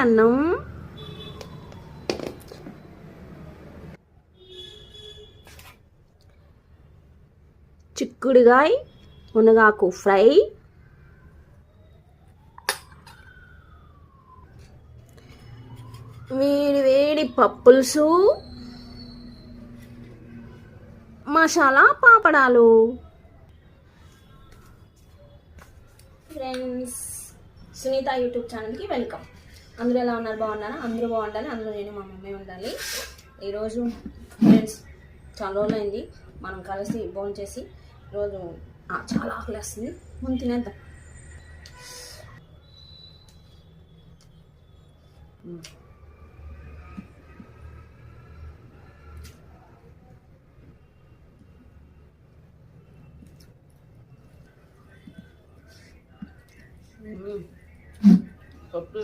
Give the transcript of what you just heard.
అన్నం, చిక్కుడుగాయ మునగాకు ఫ్రై, వేడి వేడి పప్పులుసు, మసాలా పాపడాలు. ఫ్రెండ్స్, సునీత యూట్యూబ్ ఛానల్కి వెల్కమ్. అందరూ ఎలా ఉన్నారు? బాగున్నారా? అందరూ బాగుండాలి, అందులో నేను మా మమ్మీ ఉండాలి. ఈరోజు ఫ్రెండ్స్ చాలా రోజులైంది మనం కలిసి భోజనం చేసి. ఈరోజు చాలా ఆకలి వస్తుంది, ముందు తినేద్దాం. పప్పు